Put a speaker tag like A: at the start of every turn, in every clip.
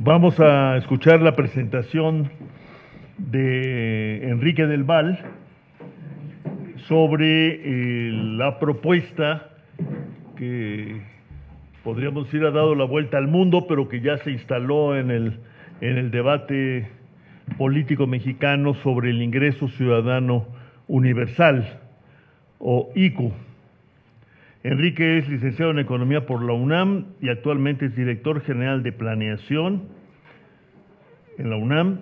A: Vamos a escuchar la presentación de Enrique del Val sobre la propuesta que podríamos decir ha dado la vuelta al mundo, pero que ya se instaló en el debate político mexicano sobre el ingreso ciudadano universal o ICU. Enrique es licenciado en Economía por la UNAM y actualmente es director general de Planeación en la UNAM,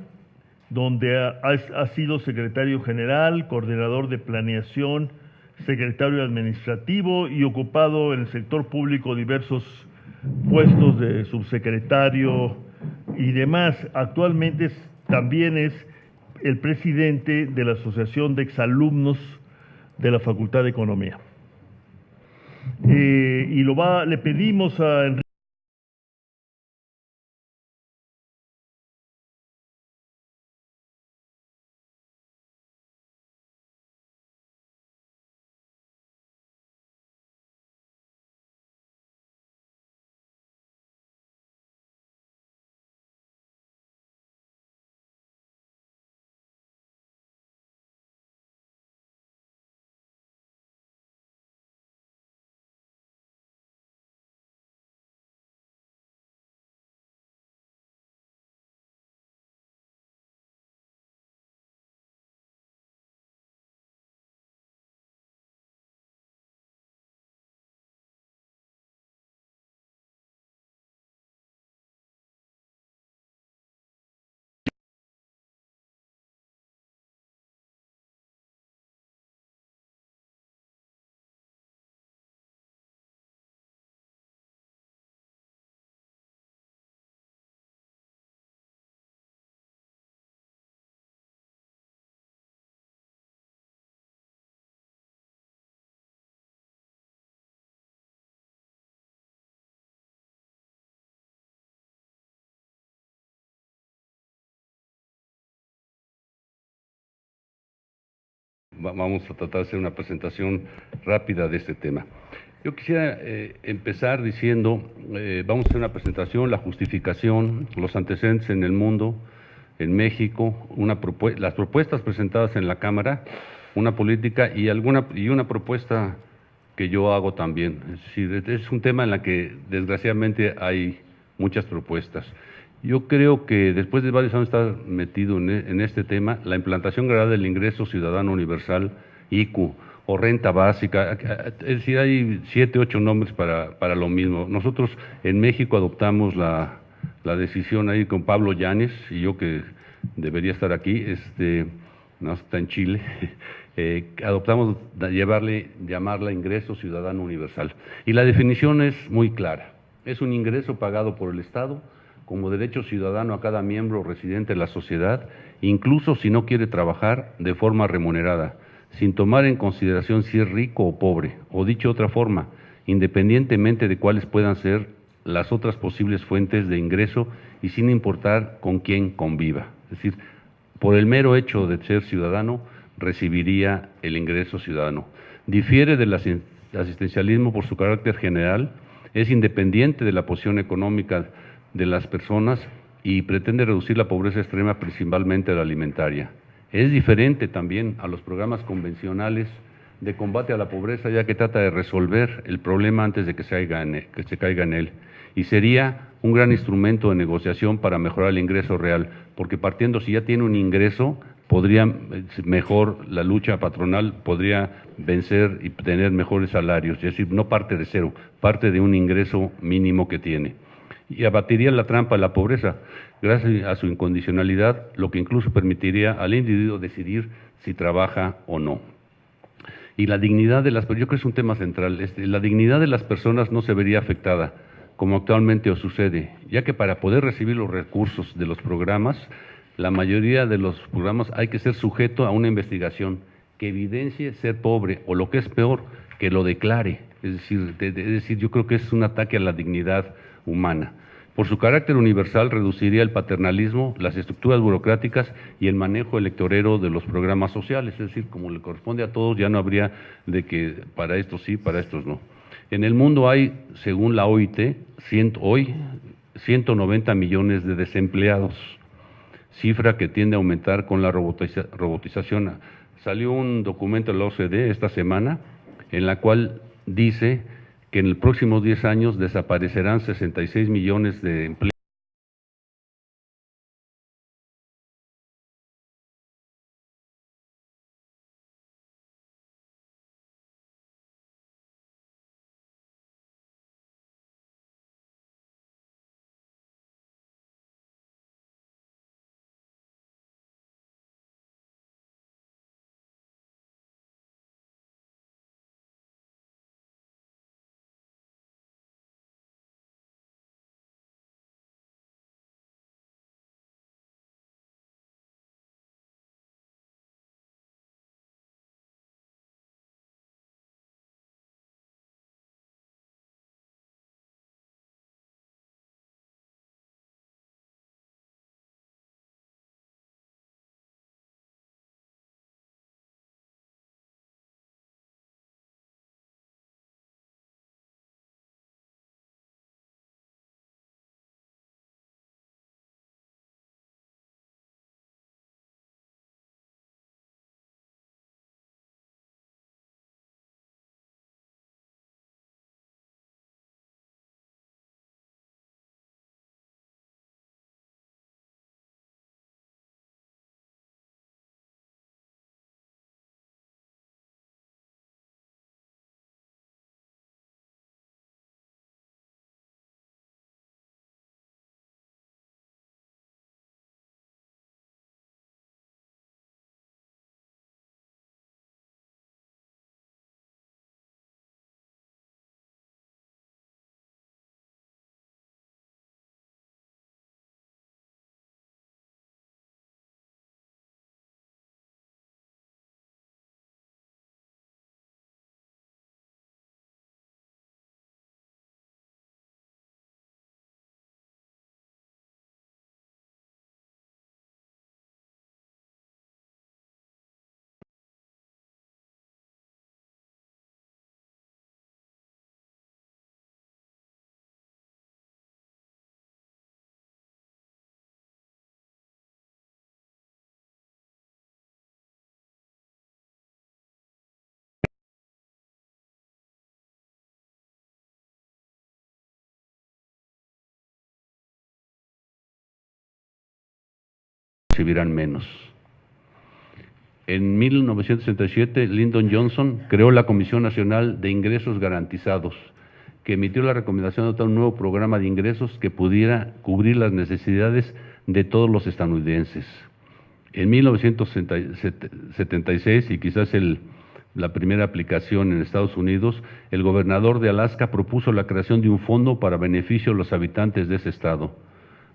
A: donde ha sido secretario general, coordinador de Planeación, secretario administrativo y ocupado en el sector público diversos puestos de subsecretario y demás. Actualmente también es el presidente de la Asociación de Exalumnos de la Facultad de Economía. Le pedimos a Enrique.
B: Vamos a tratar de hacer una presentación rápida de este tema. Yo quisiera empezar diciendo, vamos a hacer una presentación, la justificación, los antecedentes en el mundo, en México, las propuestas presentadas en la Cámara, una política y una propuesta que yo hago también. Es decir, es un tema en la que desgraciadamente hay muchas propuestas. Yo creo que después de varios años estar metido en este tema, la implantación gradual del ingreso ciudadano universal, ICU, o renta básica, es decir, hay 7, 8 nombres para lo mismo. Nosotros en México adoptamos la decisión ahí con Pablo Yáñez, y yo que debería estar aquí, no está en Chile, adoptamos llamarla ingreso ciudadano universal. Y la definición es muy clara, es un ingreso pagado por el Estado como derecho ciudadano a cada miembro residente de la sociedad, incluso si no quiere trabajar de forma remunerada, sin tomar en consideración si es rico o pobre, o dicho de otra forma, independientemente de cuáles puedan ser las otras posibles fuentes de ingreso y sin importar con quién conviva. Es decir, por el mero hecho de ser ciudadano, recibiría el ingreso ciudadano. Difiere del asistencialismo por su carácter general, es independiente de la posición económica de las personas y pretende reducir la pobreza extrema, principalmente la alimentaria. Es diferente también a los programas convencionales de combate a la pobreza, ya que trata de resolver el problema antes de que se caiga en él. Y sería un gran instrumento de negociación para mejorar el ingreso real, porque partiendo, si ya tiene un ingreso, podría mejor la lucha patronal, podría vencer y tener mejores salarios, es decir, no parte de cero, parte de un ingreso mínimo que tiene. Y abatiría la trampa de la pobreza, gracias a su incondicionalidad, lo que incluso permitiría al individuo decidir si trabaja o no. Y la dignidad de yo creo que es un tema central, la dignidad de las personas no se vería afectada, como actualmente sucede, ya que para poder recibir los recursos de los programas, la mayoría de los programas hay que ser sujeto a una investigación que evidencie ser pobre, o lo que es peor, que lo declare. Es decir, yo creo que es un ataque a la dignidad humana. Por su carácter universal, reduciría el paternalismo, las estructuras burocráticas y el manejo electorero de los programas sociales, es decir, como le corresponde a todos, ya no habría de que para estos sí, para estos no. En el mundo hay, según la OIT, hoy 190 millones de desempleados, cifra que tiende a aumentar con la robotización. Salió un documento de la OCDE esta semana en la cual dice que en los próximos 10 años desaparecerán 66 millones de empleos. Recibirán menos. En 1967, Lyndon Johnson creó la Comisión Nacional de Ingresos Garantizados, que emitió la recomendación de adoptar un nuevo programa de ingresos que pudiera cubrir las necesidades de todos los estadounidenses. En 1976, y quizás la primera aplicación en Estados Unidos, el gobernador de Alaska propuso la creación de un fondo para beneficio de los habitantes de ese estado.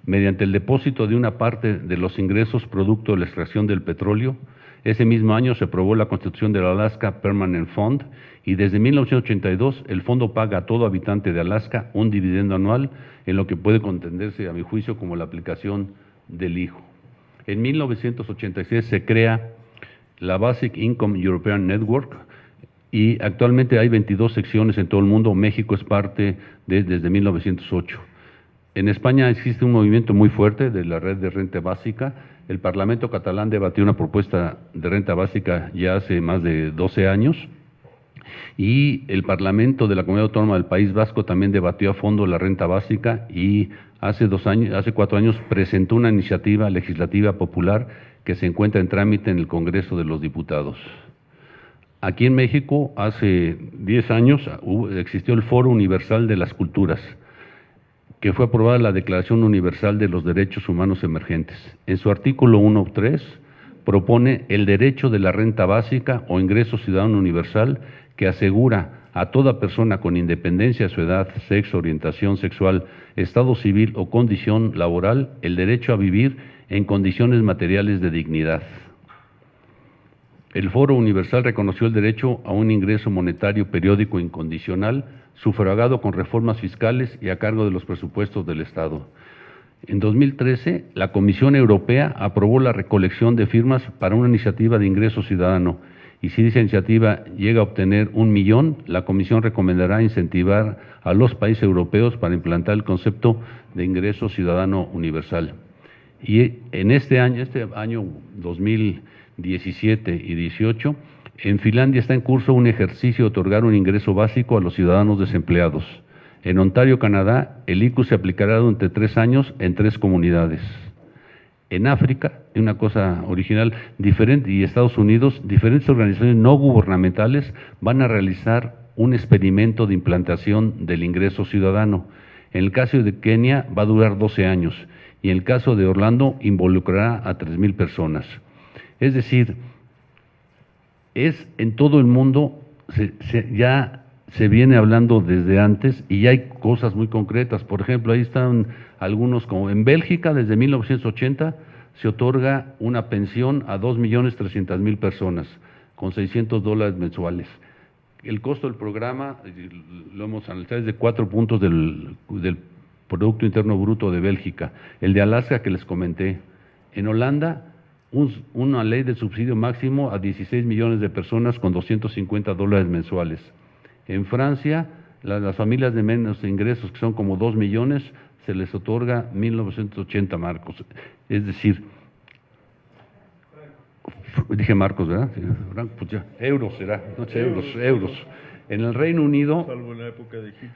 B: Mediante el depósito de una parte de los ingresos producto de la extracción del petróleo, ese mismo año se aprobó la constitución del Alaska Permanent Fund y desde 1982 el fondo paga a todo habitante de Alaska un dividendo anual en lo que puede contenderse, a mi juicio, como la aplicación del IJO. En 1986 se crea la Basic Income European Network y actualmente hay 22 secciones en todo el mundo. México es parte desde 1908. En España existe un movimiento muy fuerte de la red de renta básica. El Parlamento catalán debatió una propuesta de renta básica ya hace más de 12 años y el Parlamento de la Comunidad Autónoma del País Vasco también debatió a fondo la renta básica y hace 4 años presentó una iniciativa legislativa popular que se encuentra en trámite en el Congreso de los Diputados. Aquí en México, hace 10 años, existió el Foro Universal de las Culturas, que fue aprobada la Declaración Universal de los Derechos Humanos Emergentes. En su artículo 1.3 propone el derecho de la renta básica o ingreso ciudadano universal que asegura a toda persona con independencia de su edad, sexo, orientación sexual, estado civil o condición laboral el derecho a vivir en condiciones materiales de dignidad. El Foro Universal reconoció el derecho a un ingreso monetario periódico incondicional, sufragado con reformas fiscales y a cargo de los presupuestos del Estado. En 2013, la Comisión Europea aprobó la recolección de firmas para una iniciativa de ingreso ciudadano y si esa iniciativa llega a obtener 1 millón, la Comisión recomendará incentivar a los países europeos para implantar el concepto de ingreso ciudadano universal. Y en este año 2017 y 18, en Finlandia está en curso un ejercicio de otorgar un ingreso básico a los ciudadanos desempleados. En Ontario, Canadá, el ICU se aplicará durante 3 años en 3 comunidades. En África, una cosa original, diferente, y Estados Unidos, diferentes organizaciones no gubernamentales van a realizar un experimento de implantación del ingreso ciudadano. En el caso de Kenia va a durar 12 años y en el caso de Orlando involucrará a 3,000 personas. Es decir, en todo el mundo ya se viene hablando desde antes y ya hay cosas muy concretas. Por ejemplo, ahí están algunos, como en Bélgica, desde 1980 se otorga una pensión a 2,300,000 personas con $600 mensuales. El costo del programa, lo hemos analizado, es de 4 puntos del Producto Interno Bruto de Bélgica. El de Alaska, que les comenté. En Holanda, una ley de subsidio máximo a 16 millones de personas con $250 mensuales. En Francia, las familias de menos ingresos, que son como 2 millones, se les otorga 1,980 marcos. Es decir, dije marcos, ¿verdad? Pues ya, euros será, no sé, euros. En el Reino Unido,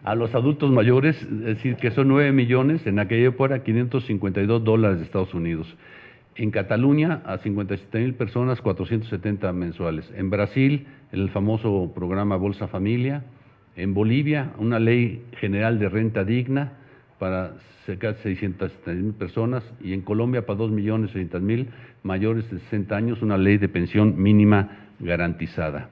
B: a los adultos mayores, es decir, que son 9 millones, en aquella época $552 de Estados Unidos. En Cataluña, a 57,000 personas, 470 mensuales. En Brasil, el famoso programa Bolsa Familia. En Bolivia, una ley general de renta digna para cerca de 670,000 personas. Y en Colombia, para 2,600,000 mayores de 60 años, una ley de pensión mínima garantizada.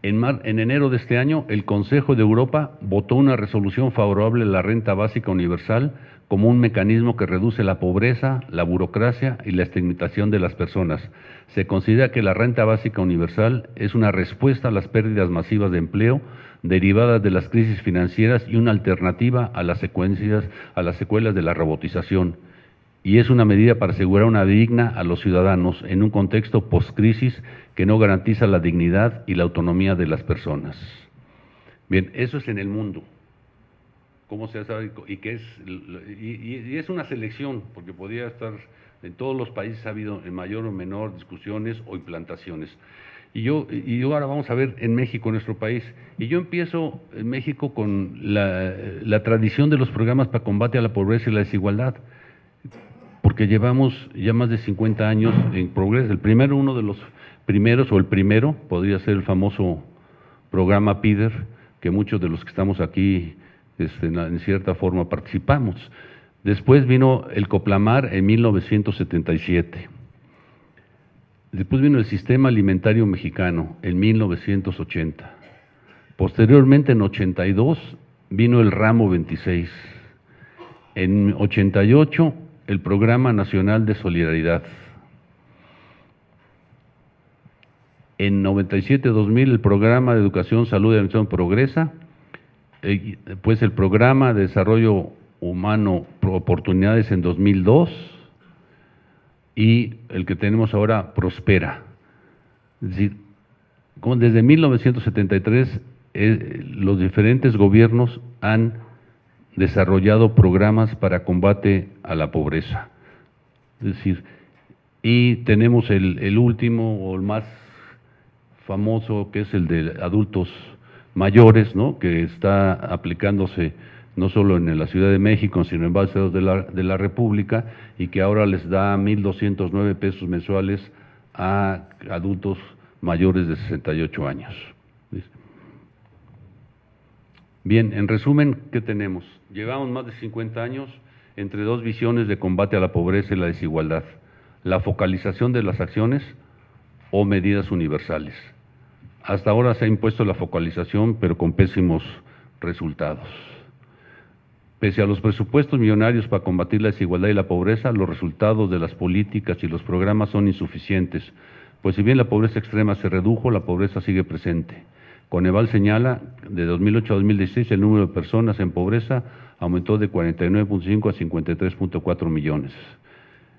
B: En enero de este año, el Consejo de Europa votó una resolución favorable a la renta básica universal como un mecanismo que reduce la pobreza, la burocracia y la estigmatización de las personas. Se considera que la renta básica universal es una respuesta a las pérdidas masivas de empleo derivadas de las crisis financieras y una alternativa a las secuelas de la robotización. Y es una medida para asegurar una vida digna a los ciudadanos en un contexto post-crisis que no garantiza la dignidad y la autonomía de las personas. Bien, eso es en el mundo. ¿Cómo se sabe? Y es una selección, porque podría estar en todos los países, ha habido en mayor o menor discusiones o implantaciones. Y ahora vamos a ver en México, nuestro país. Y yo empiezo en México con la tradición de los programas para combate a la pobreza y la desigualdad, porque llevamos ya más de 50 años en progreso. Uno de los primeros, o el primero, podría ser el famoso programa PIDER, que muchos de los que estamos aquí en cierta forma participamos. Después vino el Coplamar en 1977. Después vino el Sistema Alimentario Mexicano en 1980. Posteriormente, en 82, vino el Ramo 26. En 88, el Programa Nacional de Solidaridad. En 97-2000, el Programa de Educación, Salud y Alimentación Progresa. Pues el Programa de Desarrollo Humano Oportunidades en 2002 y el que tenemos ahora Prospera. Es decir, desde 1973 los diferentes gobiernos han desarrollado programas para combate a la pobreza. Es decir, y tenemos el último o el más famoso, que es el de adultos mayores, ¿no?, que está aplicándose no solo en la Ciudad de México, sino en varios estados de la República, y que ahora les da 1,209 pesos mensuales a adultos mayores de 68 años. Bien, en resumen, ¿qué tenemos? Llevamos más de 50 años entre dos visiones de combate a la pobreza y la desigualdad: la focalización de las acciones o medidas universales. Hasta ahora se ha impuesto la focalización, pero con pésimos resultados. Pese a los presupuestos millonarios para combatir la desigualdad y la pobreza, los resultados de las políticas y los programas son insuficientes, pues si bien la pobreza extrema se redujo, la pobreza sigue presente. Coneval señala, de 2008 a 2016, el número de personas en pobreza aumentó de 49,5 a 53,4 millones,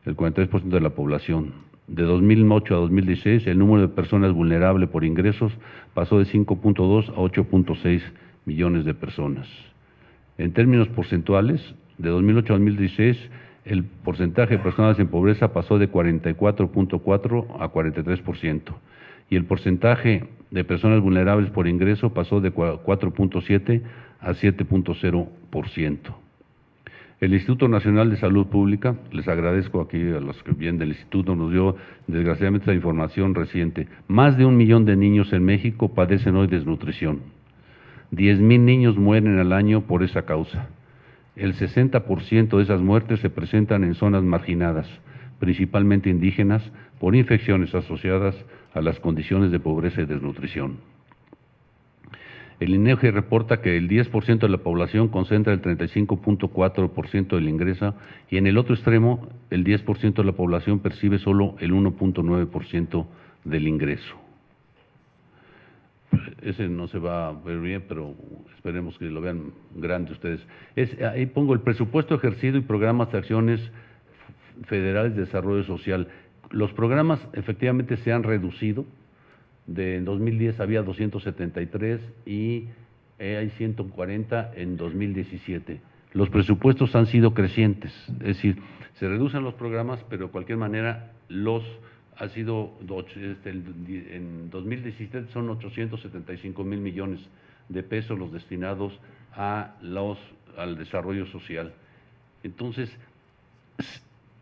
B: el 43% de la población. de 2008 a 2016, el número de personas vulnerables por ingresos pasó de 5.2 a 8.6 millones de personas. En términos porcentuales, de 2008 a 2016, el porcentaje de personas en pobreza pasó de 44.4 a 43%, y el porcentaje de personas vulnerables por ingreso pasó de 4.7 a 7.0%. El Instituto Nacional de Salud Pública, les agradezco aquí a los que vienen del Instituto, nos dio desgraciadamente la información reciente. Más de 1 millón de niños en México padecen hoy desnutrición. 10,000 niños mueren al año por esa causa. El 60% de esas muertes se presentan en zonas marginadas, principalmente indígenas, por infecciones asociadas a las condiciones de pobreza y desnutrición. El INEGI reporta que el 10% de la población concentra el 35.4% del ingreso, y en el otro extremo, el 10% de la población percibe solo el 1.9% del ingreso. Ese no se va a ver bien, pero esperemos que lo vean grande ustedes. Ahí pongo el presupuesto ejercido y programas de acciones federales de desarrollo social. Los programas efectivamente se han reducido. En 2010 había 273 y hay 140 en 2017. Los presupuestos han sido crecientes, es decir, se reducen los programas, pero de cualquier manera ha sido, en 2017 son 875,000 millones de pesos los destinados al desarrollo social. Entonces,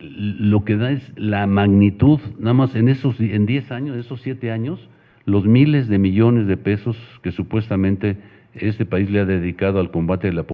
B: lo que da es la magnitud, nada más en 10 años, esos 7 años, los miles de millones de pesos que supuestamente este país le ha dedicado al combate de la pobreza.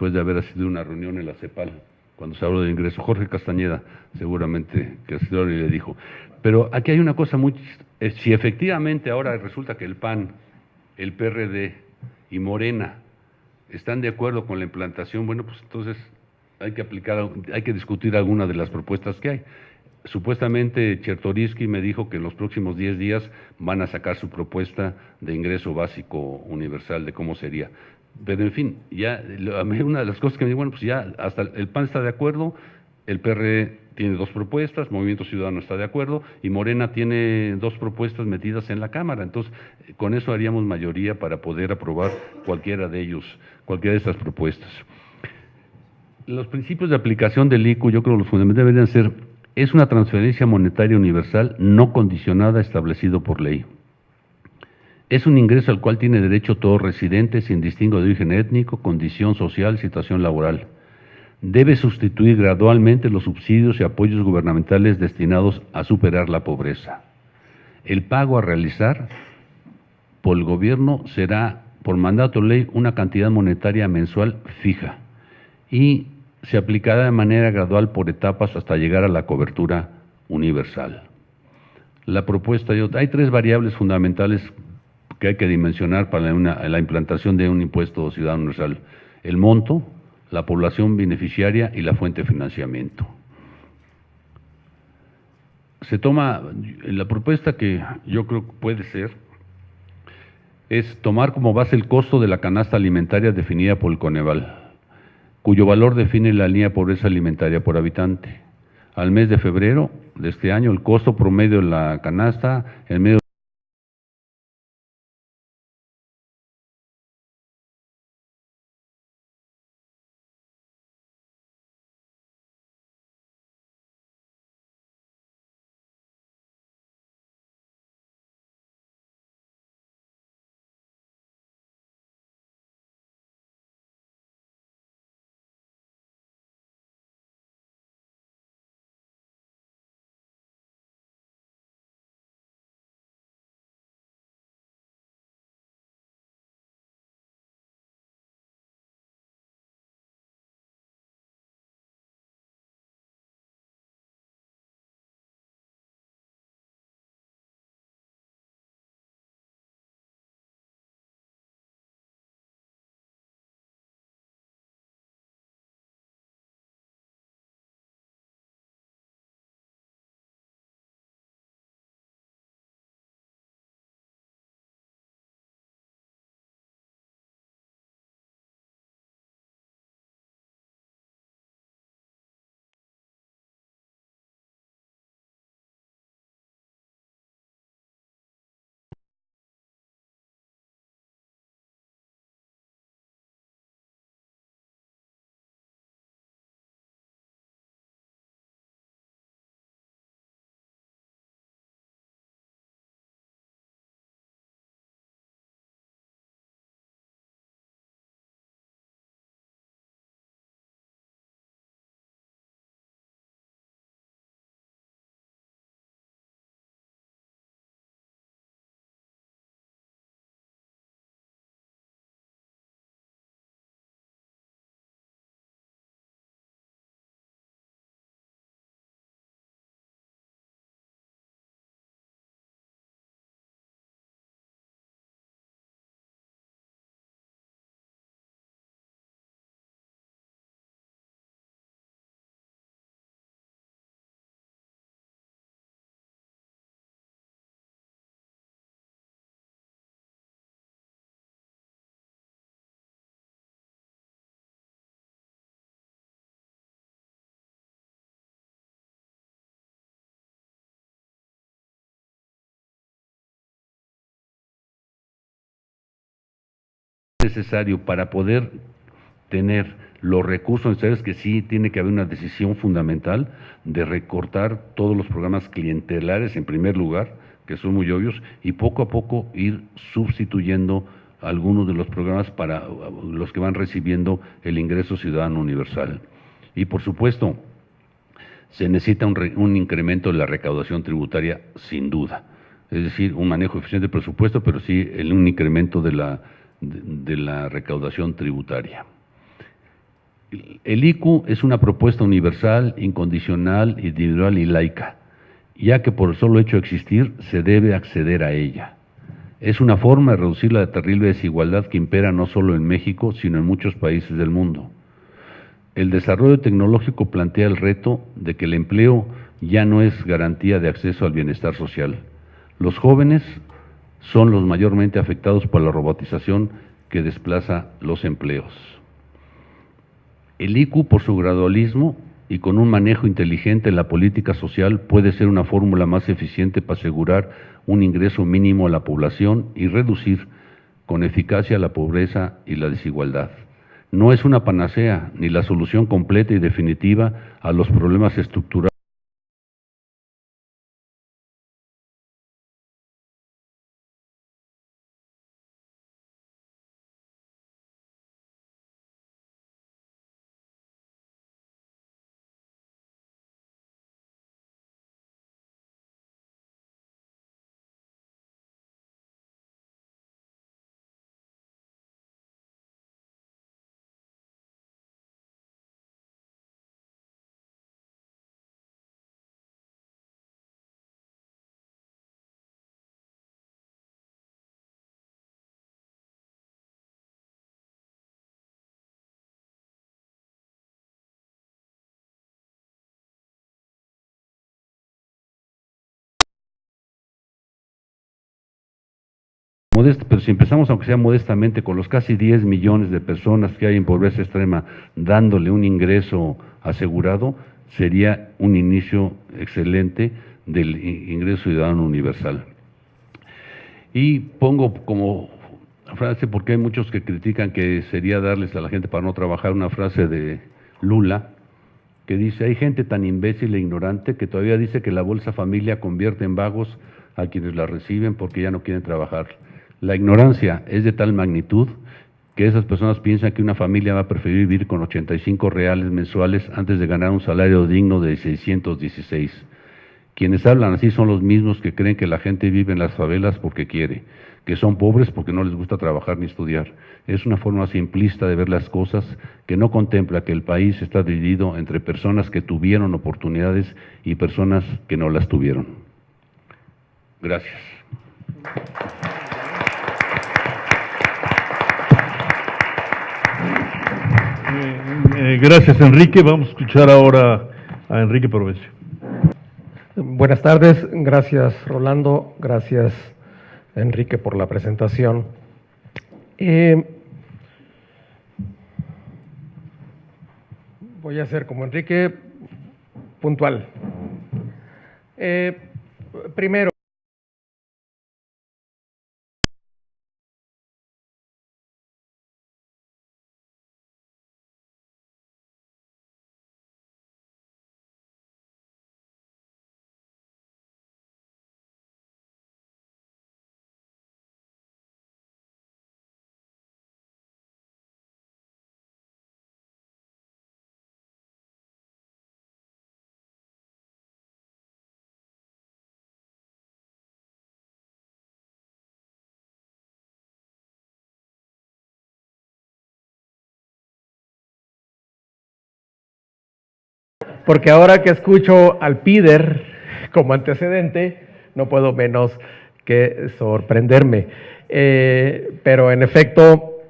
B: después de haber asistido a una reunión en la CEPAL, cuando se habló de ingreso. Jorge Castañeda, seguramente que asistió y le dijo. Pero aquí hay una cosa muy... si efectivamente ahora resulta que el PAN, el PRD y Morena están de acuerdo con la implantación, bueno, pues entonces hay que discutir alguna de las propuestas que hay. Supuestamente Chertoriski me dijo que en los próximos 10 días van a sacar su propuesta de ingreso básico universal, de cómo sería. Pero en fin, ya una de las cosas que me dijo, bueno, pues ya hasta el PAN está de acuerdo, el PRD tiene 2 propuestas, Movimiento Ciudadano está de acuerdo y Morena tiene 2 propuestas metidas en la Cámara. Entonces, con eso haríamos mayoría para poder aprobar cualquiera de estas propuestas. Los principios de aplicación del ICU, yo creo que los fundamentales deberían ser: es una transferencia monetaria universal no condicionada establecido por ley. Es un ingreso al cual tiene derecho todo residente sin distingo de origen étnico, condición social, situación laboral. Debe sustituir gradualmente los subsidios y apoyos gubernamentales destinados a superar la pobreza. El pago a realizar por el gobierno será, por mandato de ley, una cantidad monetaria mensual fija y se aplicará de manera gradual por etapas hasta llegar a la cobertura universal. La propuesta, hay 3 variables fundamentales que hay que dimensionar para la implantación de un impuesto ciudadano universal: el monto, la población beneficiaria y la fuente de financiamiento. La propuesta que yo creo que puede ser es tomar como base el costo de la canasta alimentaria definida por el Coneval, cuyo valor define la línea de pobreza alimentaria por habitante. Al mes de febrero de este año, el costo promedio de la canasta en medio necesario para poder tener los recursos necesarios, que sí tiene que haber una decisión fundamental de recortar todos los programas clientelares en primer lugar, que son muy obvios, y poco a poco ir sustituyendo algunos de los programas para los que van recibiendo el ingreso ciudadano universal. Y por supuesto, se necesita un incremento de la recaudación tributaria, sin duda. Es decir, un manejo eficiente del presupuesto, pero sí un incremento de la recaudación tributaria. El IQ es una propuesta universal, incondicional, individual y laica, ya que por el solo hecho de existir se debe acceder a ella. Es una forma de reducir la terrible desigualdad que impera no solo en México, sino en muchos países del mundo. El desarrollo tecnológico plantea el reto de que el empleo ya no es garantía de acceso al bienestar social. Los jóvenes son los mayormente afectados por la robotización que desplaza los empleos. El IQ, por su gradualismo y con un manejo inteligente en la política social, puede ser una fórmula más eficiente para asegurar un ingreso mínimo a la población y reducir con eficacia la pobreza y la desigualdad. No es una panacea ni la solución completa y definitiva a los problemas estructurales. Pero si empezamos, aunque sea modestamente, con los casi 10 millones de personas que hay en pobreza extrema, dándole un ingreso asegurado, sería un inicio excelente del ingreso ciudadano universal. Y pongo como frase, porque hay muchos que critican que sería darles a la gente para no trabajar, una frase de Lula, que dice: hay gente tan imbécil e ignorante que todavía dice que la Bolsa Familia convierte en vagos a quienes la reciben porque ya no quieren trabajar. La ignorancia es de tal magnitud que esas personas piensan que una familia va a preferir vivir con 85 reales mensuales antes de ganar un salario digno de 616. Quienes hablan así son los mismos que creen que la gente vive en las favelas porque quiere, que son pobres porque no les gusta trabajar ni estudiar. Es una forma simplista de ver las cosas que no contempla que el país está dividido entre personas que tuvieron oportunidades y personas que no las tuvieron. Gracias.
A: Gracias, Enrique. Vamos a escuchar ahora a Enrique Provencio.
C: Buenas tardes, gracias Rolando, gracias Enrique por la presentación. Voy a ser como Enrique, puntual. Primero, porque ahora que escucho al PIDER como antecedente, no puedo menos que sorprenderme. Pero en efecto,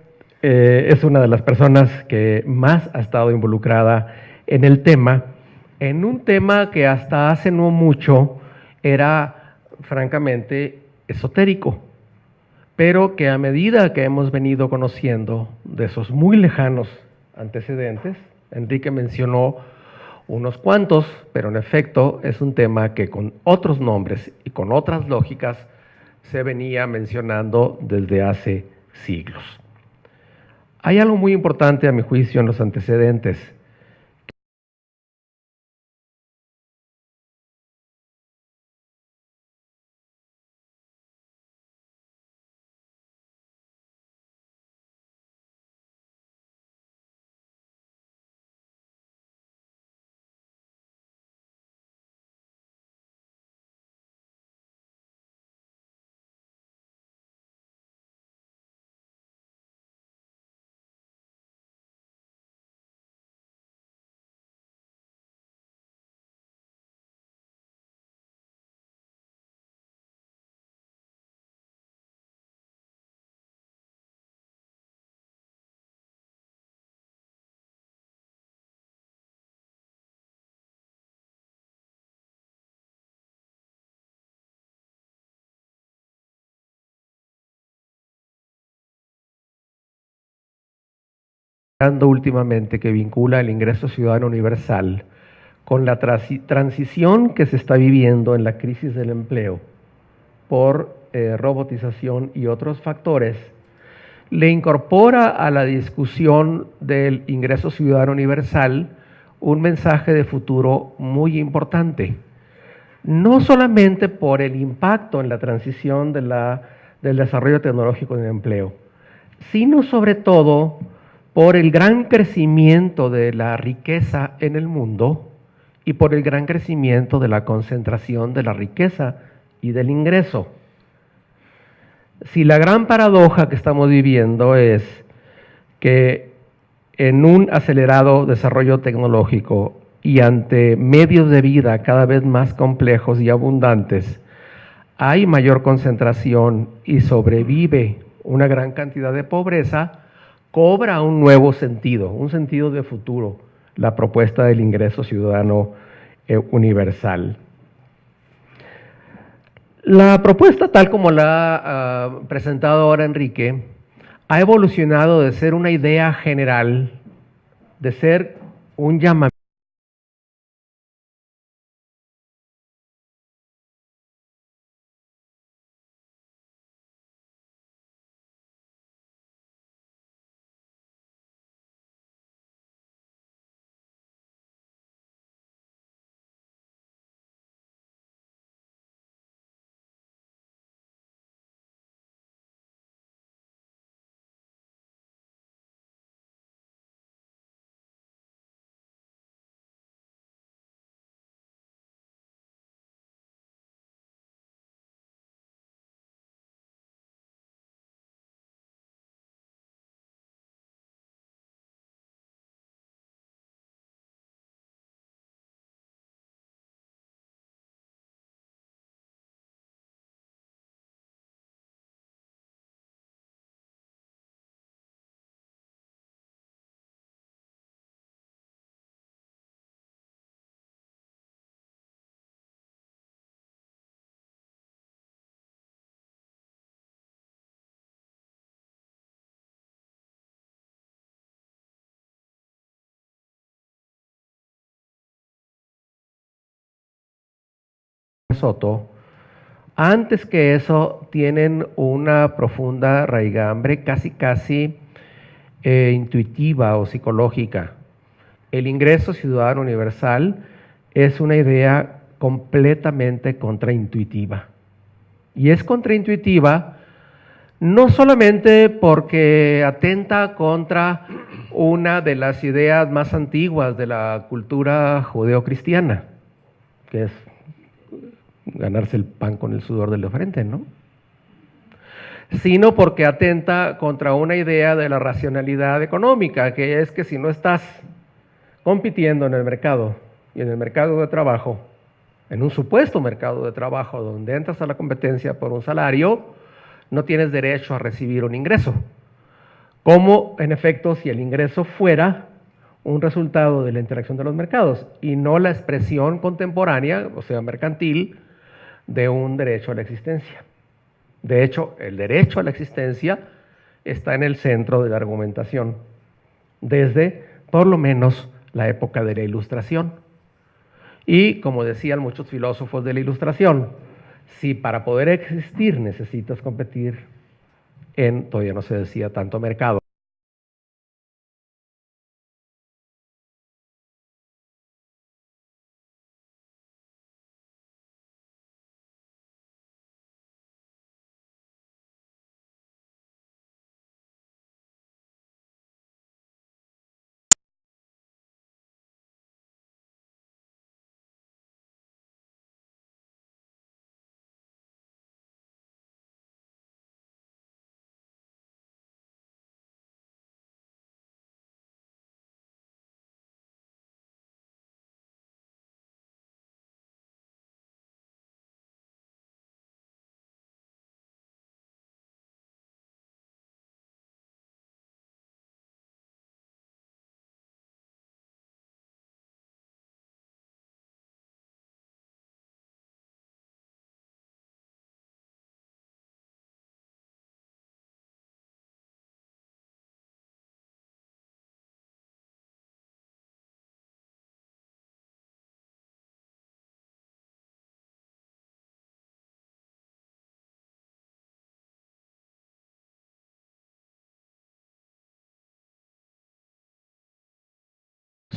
C: es una de las personas que más ha estado involucrada en el tema, en un tema que hasta hace no mucho era francamente esotérico, pero que a medida que hemos venido conociendo de esos muy lejanos antecedentes, Enrique mencionó unos cuantos, pero en efecto es un tema que con otros nombres y con otras lógicas se venía mencionando desde hace siglos. Hay algo muy importante a mi juicio en los antecedentes. últimamente que vincula el ingreso ciudadano universal con la transición que se está viviendo en la crisis del empleo por robotización y otros factores, le incorpora a la discusión del ingreso ciudadano universal un mensaje de futuro muy importante, no solamente por el impacto en la transición del desarrollo tecnológico en el empleo, sino sobre todo por el gran crecimiento de la riqueza en el mundo y por el gran crecimiento de la concentración de la riqueza y del ingreso. Si la gran paradoja que estamos viviendo es que en un acelerado desarrollo tecnológico y ante medios de vida cada vez más complejos y abundantes, hay mayor concentración y sobrevive una gran cantidad de pobreza, cobra un nuevo sentido, un sentido de futuro, la propuesta del ingreso ciudadano universal. La propuesta, tal como la ha presentado ahora Enrique, ha evolucionado de ser una idea general, de ser un llamamiento Soto. Antes que eso, tienen una profunda raigambre, casi intuitiva o psicológica. El ingreso ciudadano universal es una idea completamente contraintuitiva. Y es contraintuitiva no solamente porque atenta contra una de las ideas más antiguas de la cultura judeocristiana, que es ganarse el pan con el sudor de la frente, ¿no? Sino porque atenta contra una idea de la racionalidad económica, que es que si no estás compitiendo en el mercado y en el mercado de trabajo, en un supuesto mercado de trabajo donde entras a la competencia por un salario, no tienes derecho a recibir un ingreso. Como, en efecto, si el ingreso fuera un resultado de la interacción de los mercados y no la expresión contemporánea, o sea, mercantil, de un derecho a la existencia. De hecho, el derecho a la existencia está en el centro de la argumentación, desde por lo menos la época de la Ilustración. Y como decían muchos filósofos de la Ilustración, si para poder existir necesitas competir en, todavía no se decía tanto mercado,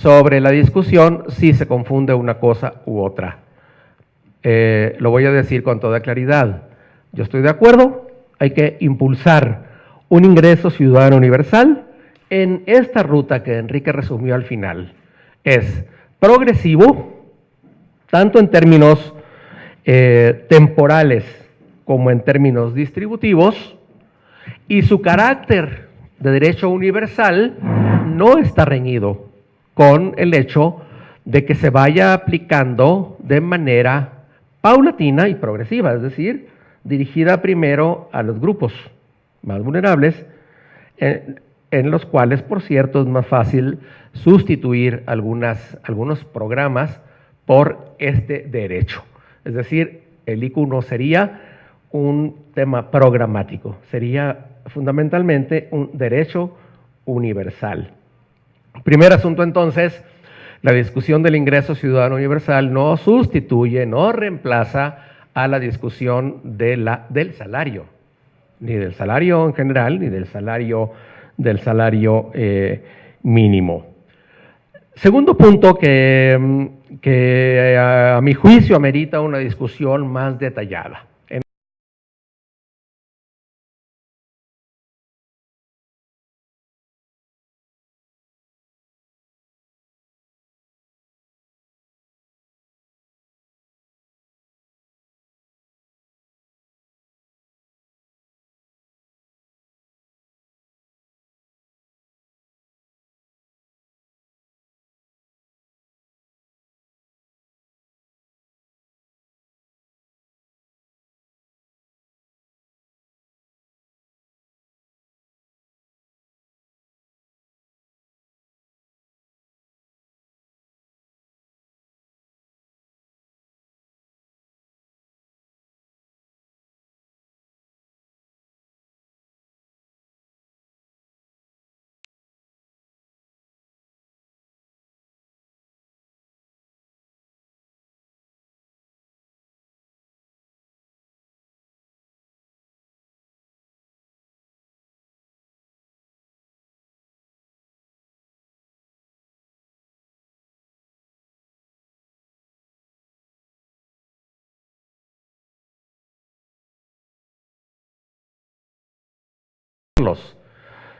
C: sobre la discusión si se confunde una cosa u otra. Lo voy a decir con toda claridad. Yo estoy de acuerdo, hay que impulsar un ingreso ciudadano universal en esta ruta que Enrique resumió al final. Es progresivo, tanto en términos temporales como en términos distributivos, y su carácter de derecho universal no está reñido con el hecho de que se vaya aplicando de manera paulatina y progresiva, es decir, dirigida primero a los grupos más vulnerables, en los cuales, por cierto, es más fácil sustituir algunos programas por este derecho. Es decir, el IQ no sería un tema programático, sería fundamentalmente un derecho universal. Primer asunto, entonces, la discusión del ingreso ciudadano universal no sustituye, no reemplaza a la discusión del salario, ni del salario en general, ni del salario mínimo. Segundo punto que a mi juicio amerita una discusión más detallada.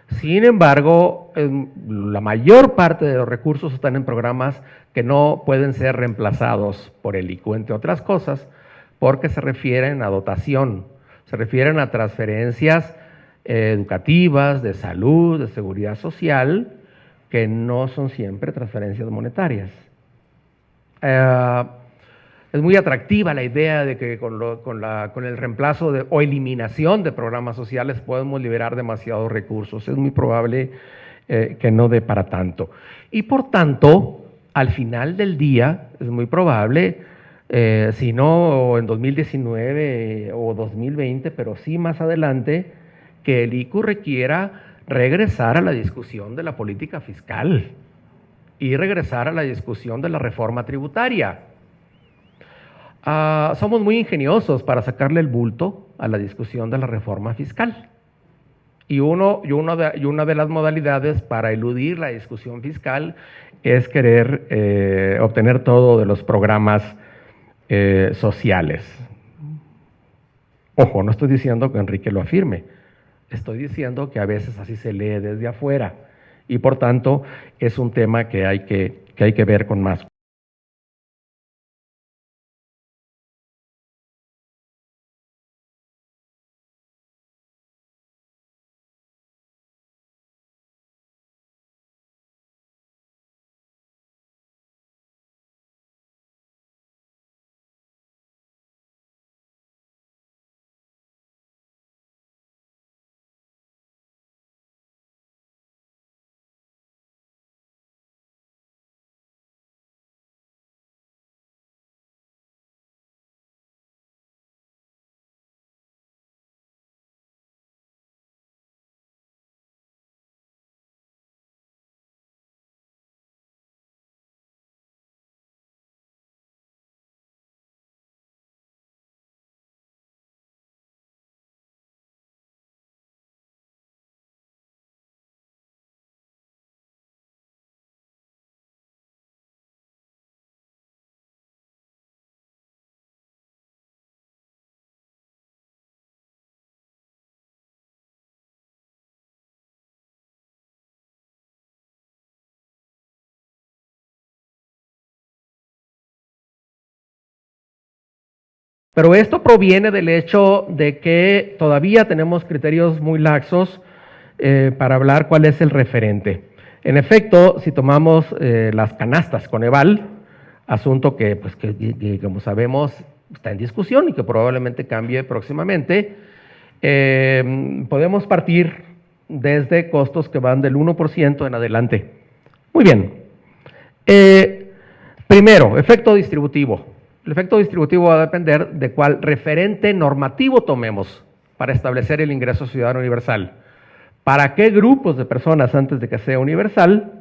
C: Sin embargo, la mayor parte de los recursos están en programas que no pueden ser reemplazados por el IQ, entre otras cosas, porque se refieren a dotación, se refieren a transferencias educativas, de salud, de seguridad social, que no son siempre transferencias monetarias. Es muy atractiva la idea de que con el reemplazo o eliminación de programas sociales podemos liberar demasiados recursos. Es muy probable que no dé para tanto. Y por tanto, al final del día, es muy probable, si no en 2019 o 2020, pero sí más adelante, que el IQ requiera regresar a la discusión de la política fiscal y regresar a la discusión de la reforma tributaria. Somos muy ingeniosos para sacarle el bulto a la discusión de la reforma fiscal. Y una de las modalidades para eludir la discusión fiscal es querer obtener todo de los programas sociales. Ojo, no estoy diciendo que Enrique lo afirme, estoy diciendo que a veces así se lee desde afuera y por tanto es un tema que hay que ver con más Pero esto proviene del hecho de que todavía tenemos criterios muy laxos para hablar cuál es el referente. En efecto, si tomamos las canastas Coneval, asunto que, pues, que como sabemos está en discusión y que probablemente cambie próximamente, podemos partir desde costos que van del 1% en adelante. Muy bien. Primero, efecto distributivo. El efecto distributivo va a depender de cuál referente normativo tomemos para establecer el ingreso ciudadano universal. ¿Para qué grupos de personas antes de que sea universal?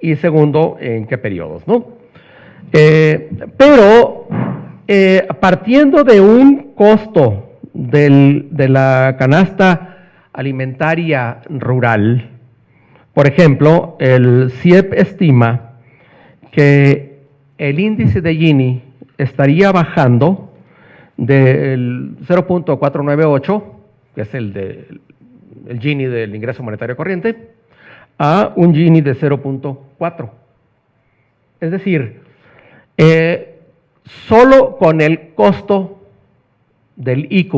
C: Y segundo, ¿en qué periodos, no? Pero partiendo de un costo de la canasta alimentaria rural, por ejemplo, el CIEP estima que el índice de Gini estaría bajando del 0.498, que es el Gini del ingreso monetario corriente, a un Gini de 0.4. Es decir, solo con el costo del IQ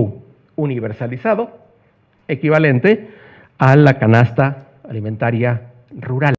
C: universalizado, equivalente a la canasta alimentaria rural.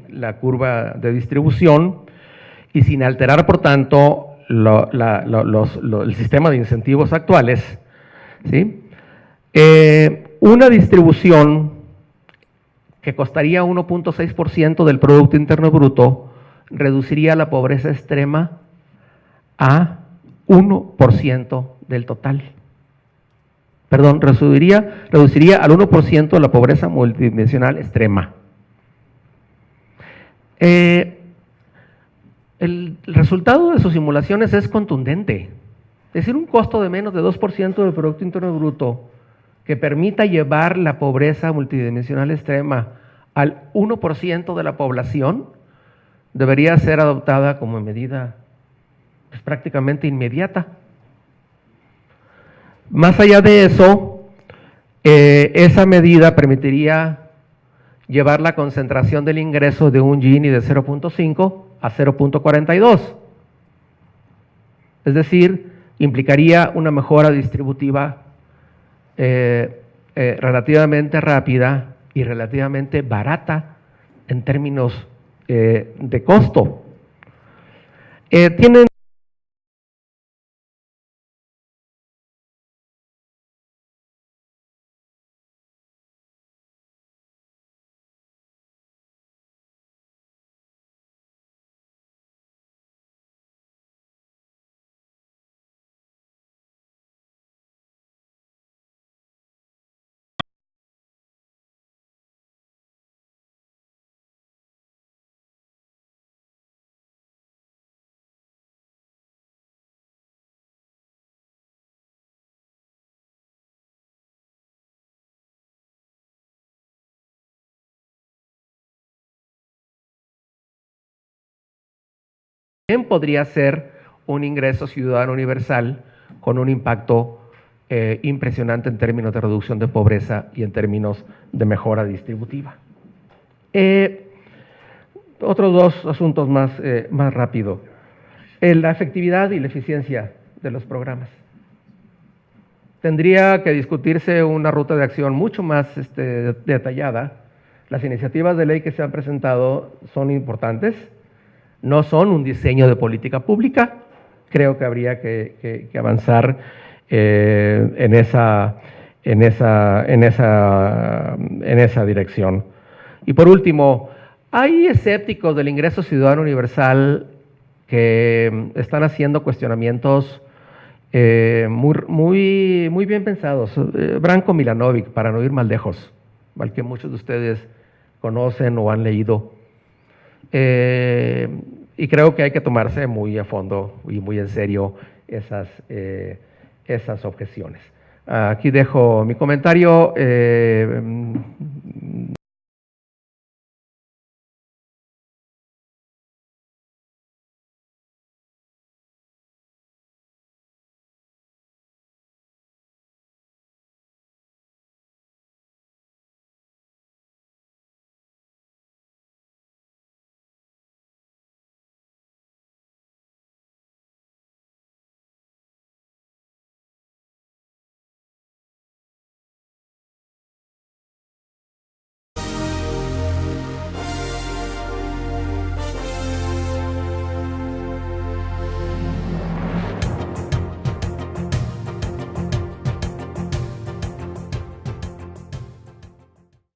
C: La curva de distribución y sin alterar, por tanto, el sistema de incentivos actuales, ¿sí? Una distribución que costaría 1.6% del Producto Interno Bruto reduciría la pobreza extrema a 1% del total. Perdón, reduciría al 1% la pobreza multidimensional extrema. El resultado de sus simulaciones es contundente. Es decir, un costo de menos de 2% del Producto Interno Bruto que permita llevar la pobreza multidimensional extrema al 1% de la población debería ser adoptada como medida pues, prácticamente inmediata. Más allá de eso, esa medida permitiría llevar la concentración del ingreso de un Gini de 0.5 a 0.42. Es decir, implicaría una mejora distributiva relativamente rápida y relativamente barata en términos de costo. Tienen podría ser un ingreso ciudadano universal con un impacto impresionante en términos de reducción de pobreza y en términos de mejora distributiva. otros dos asuntos más rápido. La efectividad y la eficiencia de los programas. Tendría que discutirse una ruta de acción mucho más detallada. Las iniciativas de ley que se han presentado son importantes, no son un diseño de política pública. Creo que habría que avanzar en esa dirección. Y por último, hay escépticos del ingreso ciudadano universal que están haciendo cuestionamientos muy bien pensados. Branko Milanovic, para no ir más lejos, al que muchos de ustedes conocen o han leído. Y creo que hay que tomarse muy a fondo y muy en serio esas objeciones. Aquí dejo mi comentario.